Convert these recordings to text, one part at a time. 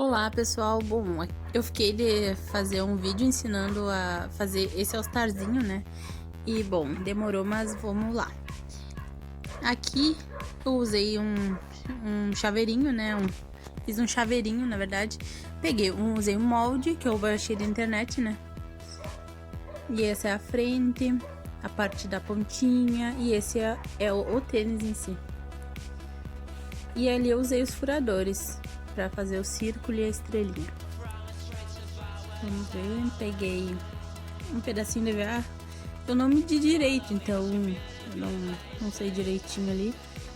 Olá pessoal, bom, eu fiquei de fazer um vídeo ensinando a fazer esse altarzinho, né? E bom, demorou, mas vamos lá. Aqui eu usei um chaveirinho, né? Fiz um chaveirinho, na verdade. Usei um molde que eu baixei da internet, né? E essa é a frente, a parte da pontinha, e esse é o tênis em si. E ali eu usei os furadores para fazer o círculo e a estrelinha. Vamos ver, peguei um pedacinho de EVA. Eu não medi direito, então eu não sei direitinho ali,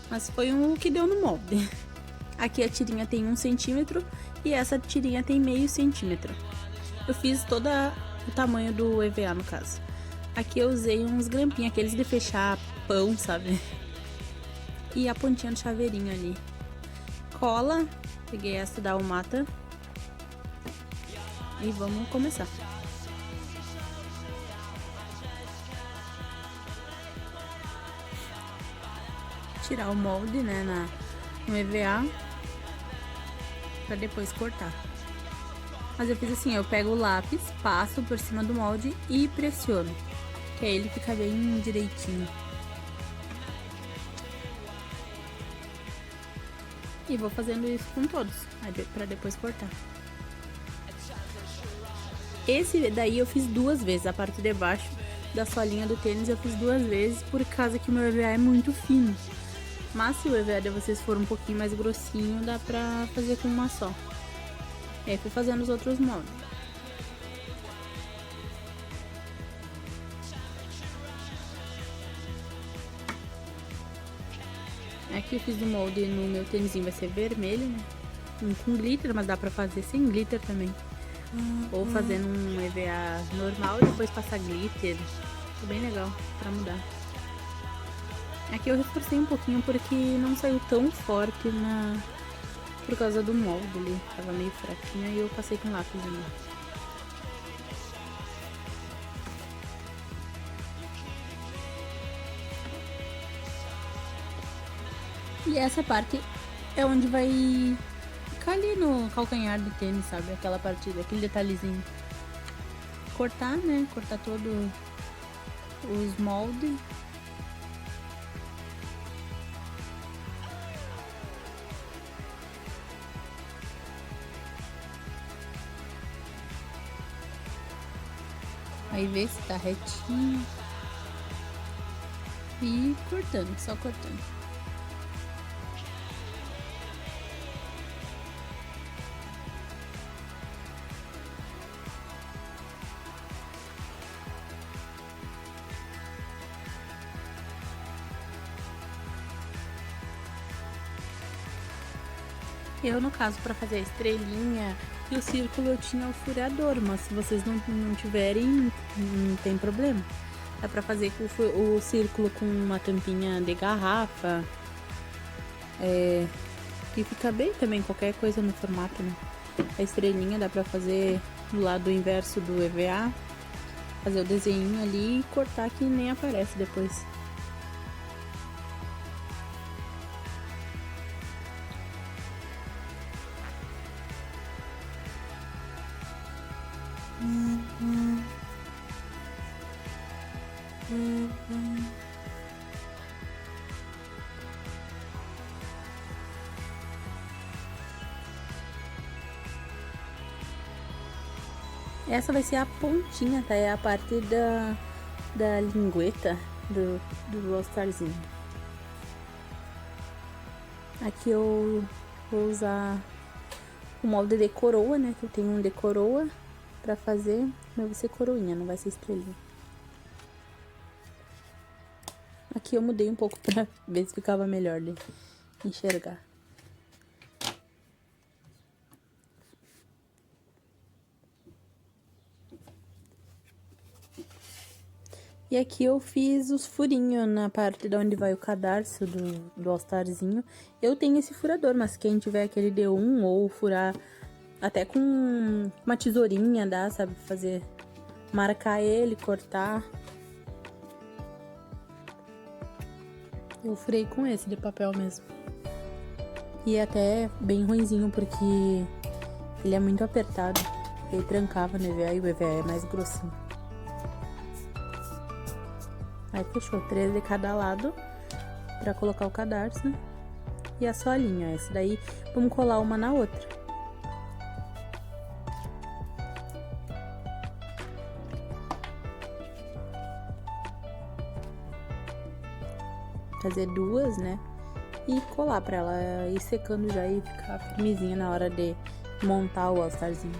mas foi o que deu no molde. Aqui a tirinha tem 1 centímetro e essa tirinha tem meio centímetro. Eu fiz todo o tamanho do EVA no caso. Aqui eu usei uns grampinhos, aqueles de fechar pão, sabe? E a pontinha do chaveirinho ali. Cola, peguei essa da Almata. E vamos começar. Tirar o molde, né, no EVA, pra depois cortar. Mas eu fiz assim, eu pego o lápis, passo por cima do molde e pressiono, que aí ele fica bem direitinho. E vou fazendo isso com todos, pra depois cortar. Esse daí eu fiz 2 vezes, a parte de baixo da solinha do tênis eu fiz 2 vezes, por causa que meu EVA é muito fino. Mas se o EVA de vocês for um pouquinho mais grossinho, dá pra fazer com uma só. E aí fui fazendo os outros moldes. Aqui eu fiz o molde no meu tênisinho, vai ser vermelho, né? Com glitter, mas dá pra fazer sem glitter também. Ou fazendo um EVA normal e depois passar glitter. Ficou bem legal pra mudar. Aqui eu reforcei um pouquinho porque não saiu tão forte por causa do molde ali. Tava meio fraquinho e eu passei com lápis ali. E essa parte é onde vai ficar ali no calcanhar do tênis, sabe? Aquela parte, aquele detalhezinho. Cortar, né? Cortar todo os moldes. Aí ver se tá retinho. E cortando, só cortando. Eu, no caso, para fazer a estrelinha e o círculo, eu tinha o furador, mas se vocês não tiverem, não tem problema. Dá pra fazer o círculo com uma tampinha de garrafa. Que fica bem também, qualquer coisa no formato, né? A estrelinha dá pra fazer do lado inverso do EVA. Fazer o desenho ali e cortar que nem aparece depois. Essa vai ser a pontinha, tá? É a parte da lingueta do All-Starzinho. Aqui eu vou usar o molde de coroa, né? Que eu tenho um de coroa pra fazer, mas vai ser coroinha, não vai ser estrelinha. Aqui eu mudei um pouco pra ver se ficava melhor de enxergar. E aqui eu fiz os furinhos na parte de onde vai o cadarço do All-Starzinho. Eu tenho esse furador, mas quem tiver aquele D1 ou furar até com uma tesourinha, dá, sabe? Fazer, marcar ele, cortar. Eu furei com esse de papel mesmo. E é até bem ruinzinho, porque Ele é muito apertado. Ele trancava no EVA e o EVA é mais grossinho. Aí fechou 3 de cada lado pra colocar o cadarço e a solinha. Essa daí vamos colar uma na outra. Fazer 2, né? E colar pra ela ir secando já e ficar firmezinha na hora de montar o altarzinho.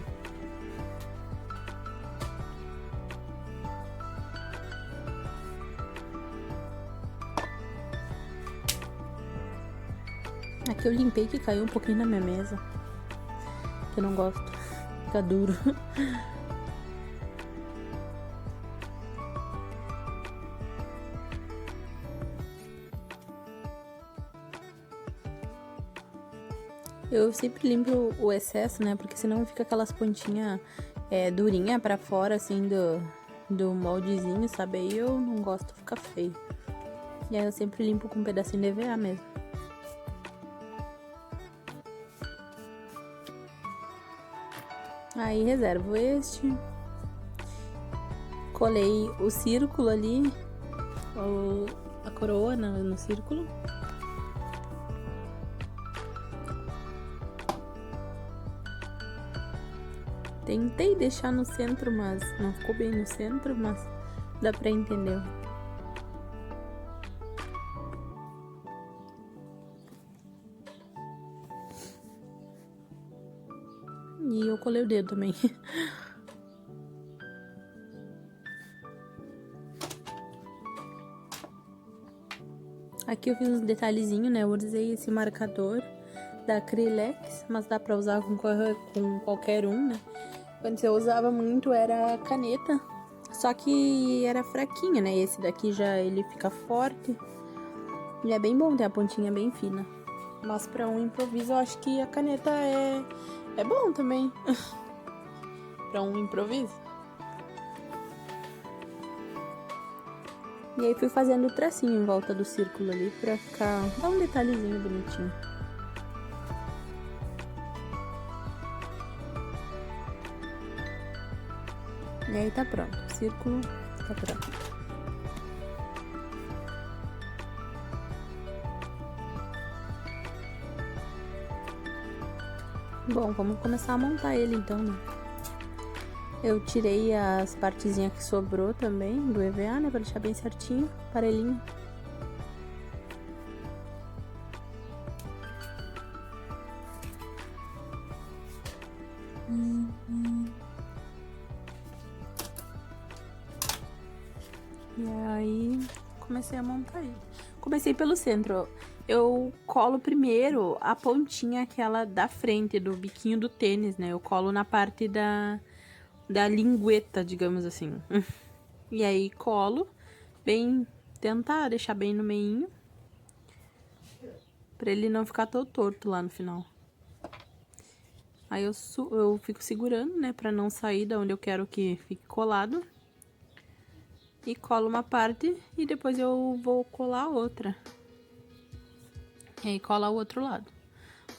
Aqui eu limpei que caiu um pouquinho na minha mesa. Que eu não gosto. Fica duro. Eu sempre limpo o excesso, né? Porque senão fica aquelas pontinhas durinha pra fora, assim, do moldezinho, sabe? Aí eu não gosto, fica feio. E aí eu sempre limpo com um pedacinho de EVA mesmo. Aí reservo este. Colei o círculo ali, a coroa no círculo. Tentei deixar no centro, mas não ficou bem no centro, mas dá pra entender. E eu colei o dedo também. Aqui eu fiz uns detalhezinhos, né? Eu usei esse marcador da Acrylex, mas dá pra usar com qualquer um, né? Antes eu usava muito era caneta, só que era fraquinha, né? Esse daqui já ele fica forte e é bem bom, tem a pontinha bem fina. Mas pra um improviso eu acho que a caneta é bom também. Pra um improviso. E aí fui fazendo o tracinho em volta do círculo ali pra dar um detalhezinho bonitinho. E aí tá pronto, o círculo tá pronto. Bom, vamos começar a montar ele então, né? Eu tirei as partezinhas que sobrou também do EVA, né? Pra deixar bem certinho, parelhinho. E aí, comecei a montar ele. Comecei pelo centro. Eu colo primeiro a pontinha aquela da frente, do biquinho do tênis, né? Eu colo na parte da lingueta, digamos assim. E aí, colo bem... Tentar deixar bem no meinho. Pra ele não ficar todo torto lá no final. Aí eu fico segurando, né? Pra não sair da onde eu quero que fique colado. E colo uma parte e depois eu vou colar a outra. E aí cola o outro lado.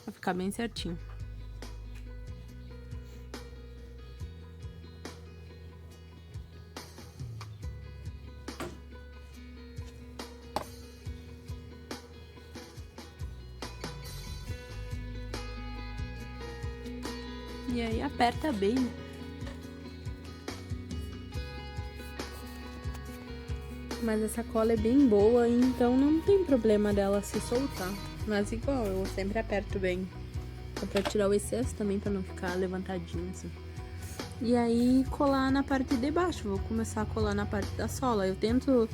Pra ficar bem certinho. E aí aperta bem, né? Mas essa cola é bem boa, então não tem problema dela se soltar. Mas igual, eu sempre aperto bem. Só pra tirar o excesso também, pra não ficar levantadinho assim. E aí colar na parte de baixo, vou começar a colar na parte da sola. Eu tento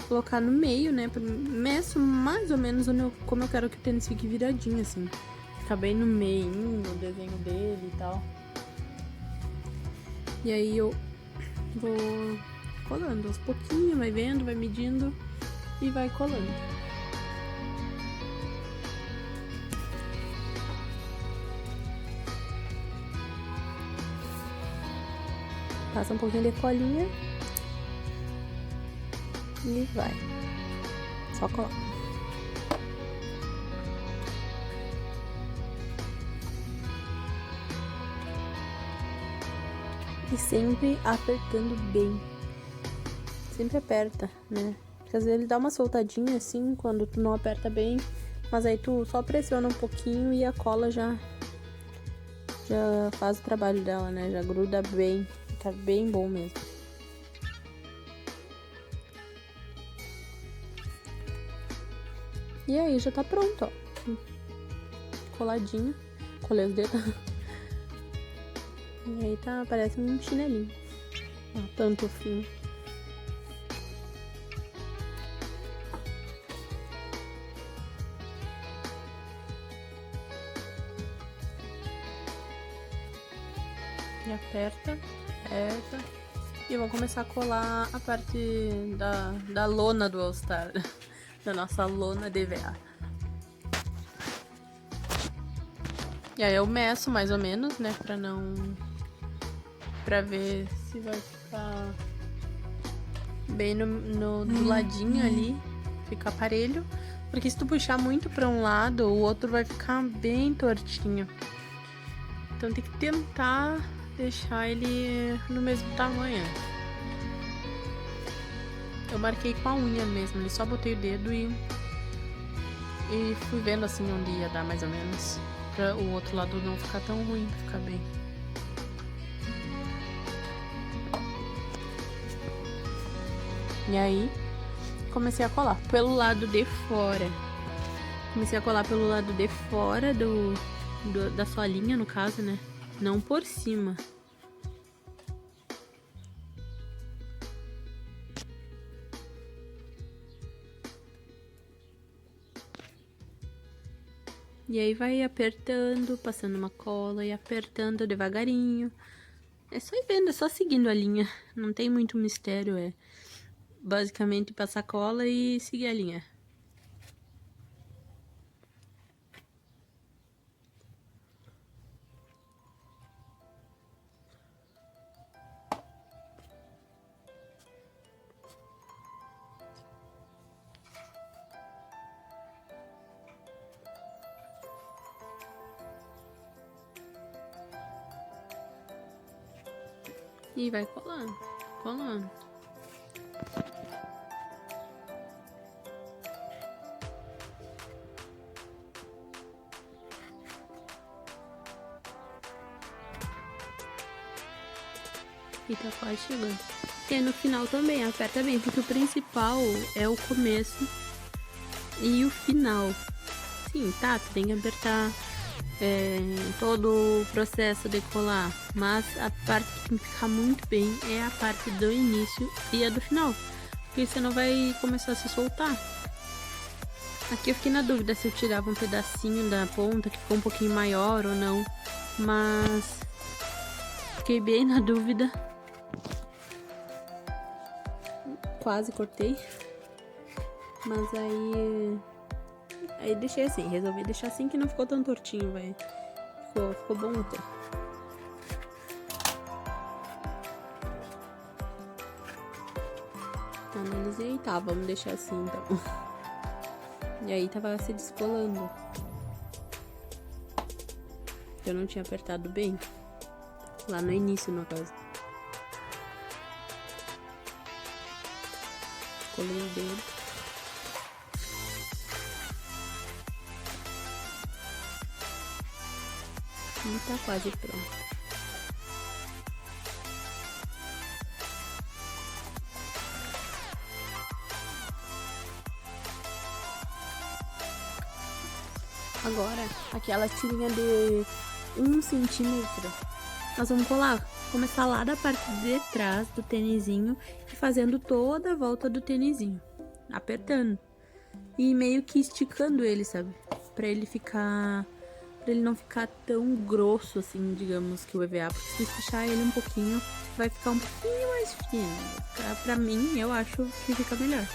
colocar no meio, né? Meço mais ou menos como eu quero que o tênis fique viradinho, assim. Ficar bem no meio, no desenho dele e tal. E aí eu vou colando aos pouquinhos, vai vendo, vai medindo e vai colando. Passa um pouquinho de colinha e vai. Só colar. E sempre apertando bem. Sempre aperta, né? Porque às vezes ele dá uma soltadinha assim quando tu não aperta bem. Mas aí tu só pressiona um pouquinho e a cola já faz o trabalho dela, né? Já gruda bem. Fica bem bom mesmo. E aí já tá pronto, ó. Coladinho. Colei os dedos. E aí tá, parece um chinelinho. Ó, tanto fio. E aperta. E eu vou começar a colar a parte da lona do All Star. Da nossa lona DVA. E aí eu meço mais ou menos, né? Pra ver se vai ficar bem do ladinho ali. Ficar parelho. Porque se tu puxar muito pra um lado, o outro vai ficar bem tortinho. Então tem que tentar deixar ele no mesmo tamanho. Eu marquei com a unha mesmo, só botei o dedo e fui vendo assim onde ia dar mais ou menos. Pra o outro lado não ficar tão ruim, pra ficar bem. E aí, comecei a colar pelo lado de fora. Comecei a colar pelo lado de fora da solinha, no caso, né? Não por cima. E aí vai apertando, passando uma cola e apertando devagarinho. É só ir vendo, é só seguindo a linha. Não tem muito mistério, é basicamente passar cola e seguir a linha. E vai colando, colando. E tá quase chegando. E no final também, aperta bem, porque o principal é o começo e o final. Sim, tá, tu tem que apertar todo o processo de colar, mas a parte que tem que ficar muito bem é a parte do início e a do final, porque senão vai começar a se soltar. Aqui eu fiquei na dúvida se eu tirava um pedacinho da ponta, que ficou um pouquinho maior ou não, mas fiquei bem na dúvida. Quase cortei, mas aí deixei assim, resolvi deixar assim que não ficou tão tortinho, vai. Ficou bom até. Analisei, tá, vamos deixar assim então. E aí tava se descolando. Eu não tinha apertado bem. Lá no início, no caso. Colei o dedo. E tá quase pronto. Agora, aquela tirinha de 1 centímetro, nós vamos colar. Começar lá da parte de trás do tênisinho e fazendo toda a volta do tênisinho. Apertando. E meio que esticando ele, sabe? Pra ele não ficar tão grosso assim, digamos, que o EVA. Porque se puxar ele um pouquinho, vai ficar um pouquinho mais fino. Pra mim, eu acho que fica melhor.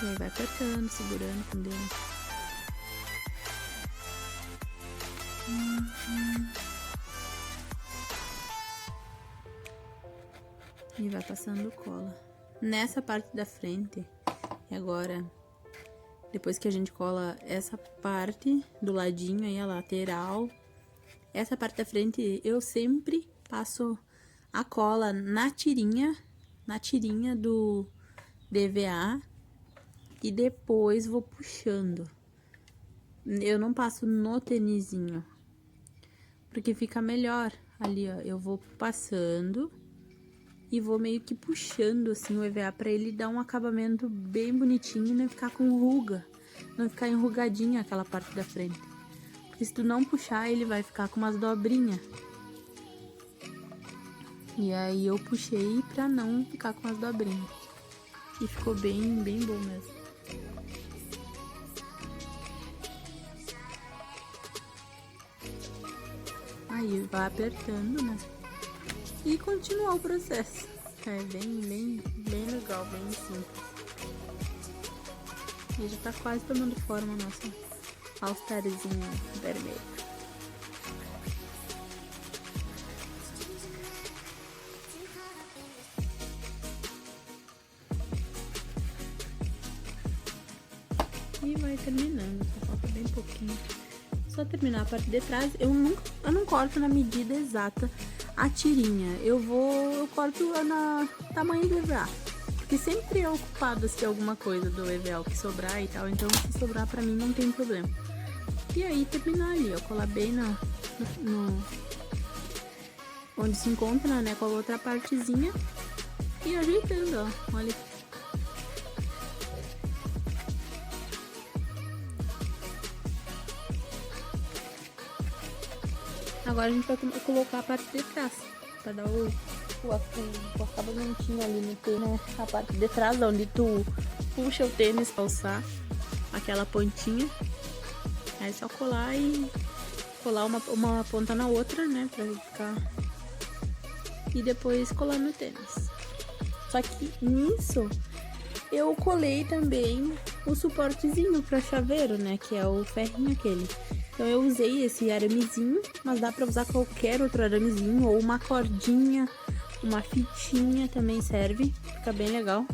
E aí vai apertando, segurando com o dedo. E vai passando cola. Nessa parte da frente, e agora Depois que a gente cola essa parte do ladinho aí, a lateral, essa parte da frente, eu sempre passo a cola na tirinha do EVA e depois vou puxando. Eu não passo no tênisinho, porque fica melhor. Ali, ó, eu vou passando e vou meio que puxando assim o EVA pra ele dar um acabamento bem bonitinho e não ficar com ruga, não ficar enrugadinha aquela parte da frente. Porque se tu não puxar, ele vai ficar com umas dobrinhas. E aí eu puxei pra não ficar com as dobrinhas. E ficou bem bom mesmo. Aí vai apertando, né? E continuar o processo. É bem legal, bem simples. E já tá quase tomando forma a nossa altarzinha vermelha. E vai terminando, só falta bem pouquinho. Só terminar a parte de trás. Eu não corto na medida exata a tirinha. Eu corto na tamanho do EVA. Porque sempre é ocupado se alguma coisa do EVA que sobrar e tal. Então se sobrar pra mim não tem problema. E aí terminar ali, ó. Colar bem no onde se encontra, né? Com a outra partezinha. E ajeitando, ó. Olha aqui. Agora a gente vai colocar a parte de trás, pra dar o acabamentinho ali no tênis, né? A parte de trás, onde tu puxa o tênis pra alçar, aquela pontinha. Aí é só colar e colar uma ponta na outra, né? Pra ficar... E depois colar no tênis. Só que nisso, eu colei também o suportezinho pra chaveiro, né? Que é o ferrinho aquele. Então eu usei esse aramezinho, mas dá pra usar qualquer outro aramezinho, ou uma cordinha, uma fitinha também serve, fica bem legal.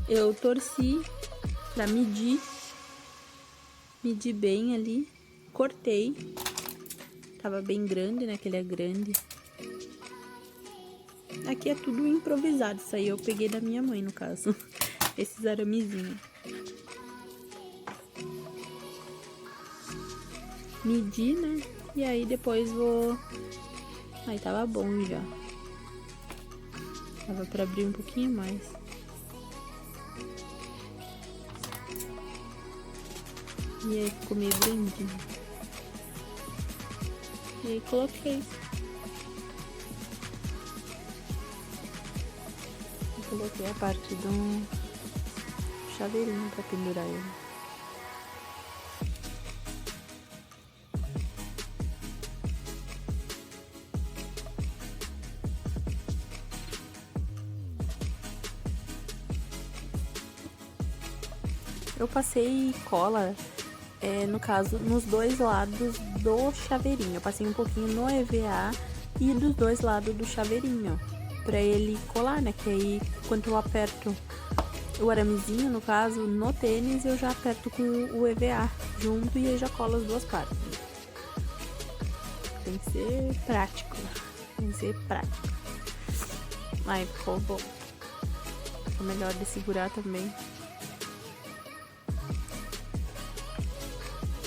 Eu torci pra medir bem ali, cortei, tava bem grande, né, que ele é grande. Aqui é tudo improvisado, isso aí eu peguei da minha mãe, no caso, esses aramezinhos. Medi, né? E aí depois vou... Aí tava bom já. Tava pra abrir um pouquinho mais. E aí ficou meio grandinho. E aí coloquei. Coloquei a parte do chaveirinho pra pendurar ele. Eu passei cola, no caso, nos dois lados do chaveirinho. Eu passei um pouquinho no EVA e dos dois lados do chaveirinho, pra ele colar, né? Que aí, quando eu aperto o aramezinho, no caso, no tênis, eu já aperto com o EVA junto e aí já colo as duas partes. Tem que ser prático. Tem que ser prático. Aí ficou bom. Ficou melhor de segurar também.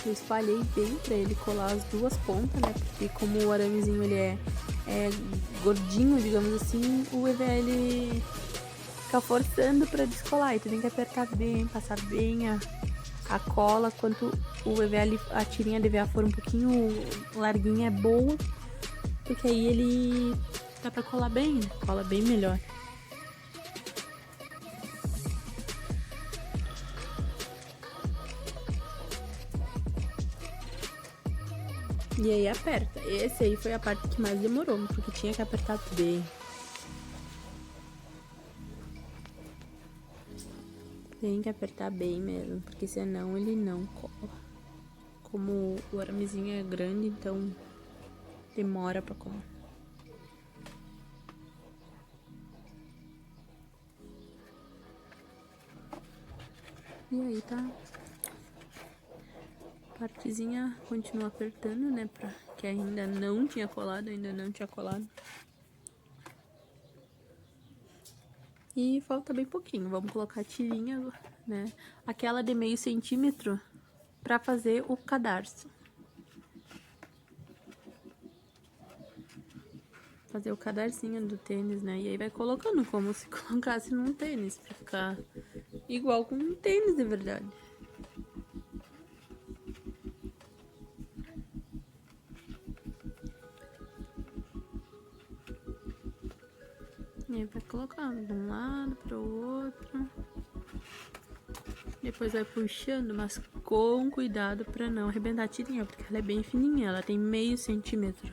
Eu espalhei bem pra ele colar as duas pontas, né? Porque como o aramezinho ele é gordinho, digamos assim, o EVA ele fica forçando pra descolar. E tu tem que apertar bem, passar bem a cola. Quanto o EVA, a tirinha de EVA for um pouquinho larguinha, é boa. Porque aí ele dá pra colar bem, né? Cola bem melhor. E aí aperta. Esse aí foi a parte que mais demorou, porque tinha que apertar bem. Tem que apertar bem mesmo, porque senão ele não cola. Como o aramezinho é grande, então demora pra colar. E aí tá. Partezinha continua apertando, né? Que ainda não tinha colado, E falta bem pouquinho. Vamos colocar a tirinha, né? Aquela de meio centímetro pra fazer o cadarço. Fazer o cadarcinho do tênis, né? E aí vai colocando como se colocasse num tênis, pra ficar igual com um tênis de verdade. E aí vai colocando de um lado pro outro. Depois vai puxando, mas com cuidado pra não arrebentar a tirinha, porque ela é bem fininha, ela tem meio centímetro.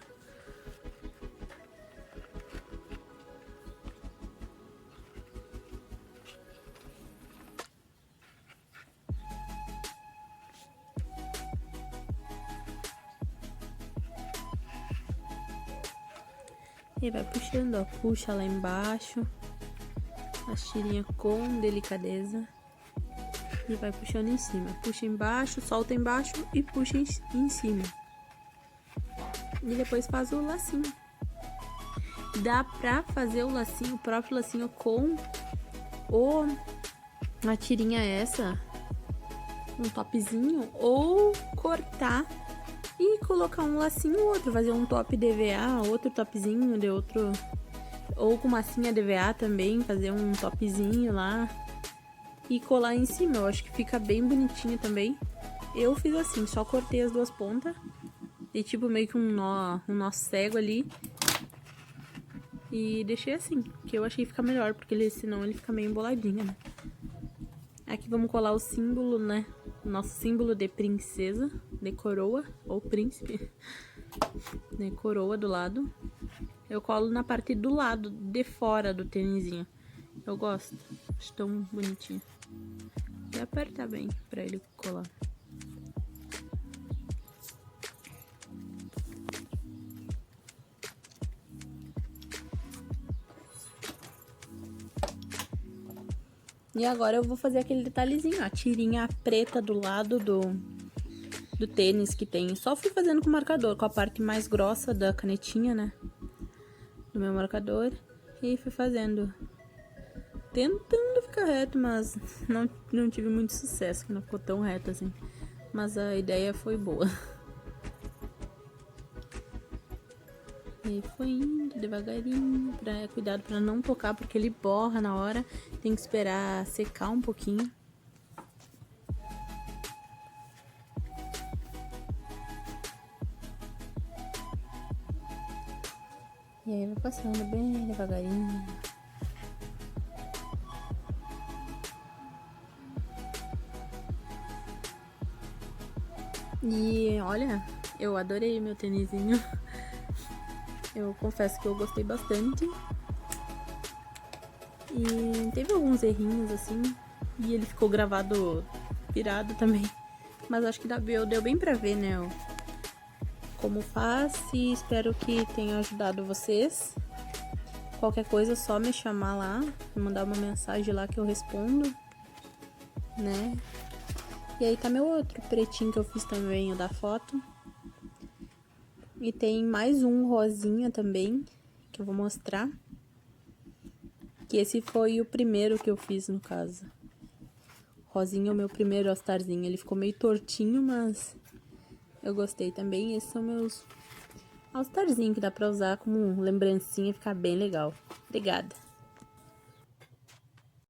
E vai puxando, ó, puxa lá embaixo, as tirinhas com delicadeza. E vai puxando em cima. Puxa embaixo, solta embaixo e puxa em cima. E depois faz o lacinho. Dá pra fazer o lacinho, o próprio lacinho com uma tirinha essa, um topzinho, ou cortar e colocar um lacinho outro, fazer um top DVA, outro topzinho de outro, ou com massinha DVA também, fazer um topzinho lá e colar em cima. Eu acho que fica bem bonitinho também. Eu fiz assim, só cortei as duas pontas e tipo meio que um nó cego ali e deixei assim, que eu achei que fica melhor, porque senão ele fica meio emboladinho, né? Aqui vamos colar o símbolo, né? Nosso símbolo de princesa, de coroa, ou príncipe, né? Coroa do lado. Eu colo na parte do lado, de fora do tênisinho. Eu gosto, acho tão bonitinho. E apertar bem pra ele colar. E agora eu vou fazer aquele detalhezinho, a tirinha preta do lado do tênis que tem. Só fui fazendo com marcador, com a parte mais grossa da canetinha, né? Do meu marcador. E fui fazendo. Tentando ficar reto, mas não tive muito sucesso, que não ficou tão reto assim. Mas a ideia foi boa. E foi indo devagarinho, cuidado pra não tocar, porque ele borra na hora. Tem que esperar secar um pouquinho. E aí vai passando bem devagarinho. E olha, eu adorei meu tênisinho. Eu confesso que eu gostei bastante. E teve alguns errinhos assim. E ele ficou gravado virado também. Mas acho que deu bem pra ver, né? Como faz. E espero que tenha ajudado vocês. Qualquer coisa é só me chamar lá. Mandar uma mensagem lá que eu respondo. Né? E aí tá meu outro pretinho que eu fiz também, o da foto. E tem mais um rosinha também, que eu vou mostrar. Que esse foi o primeiro que eu fiz, no caso. Rosinha é o meu primeiro All-Starzinho. Ele ficou meio tortinho, mas eu gostei também. Esses são meus All-Starzinhos que dá pra usar como lembrancinha e ficar bem legal. Obrigada!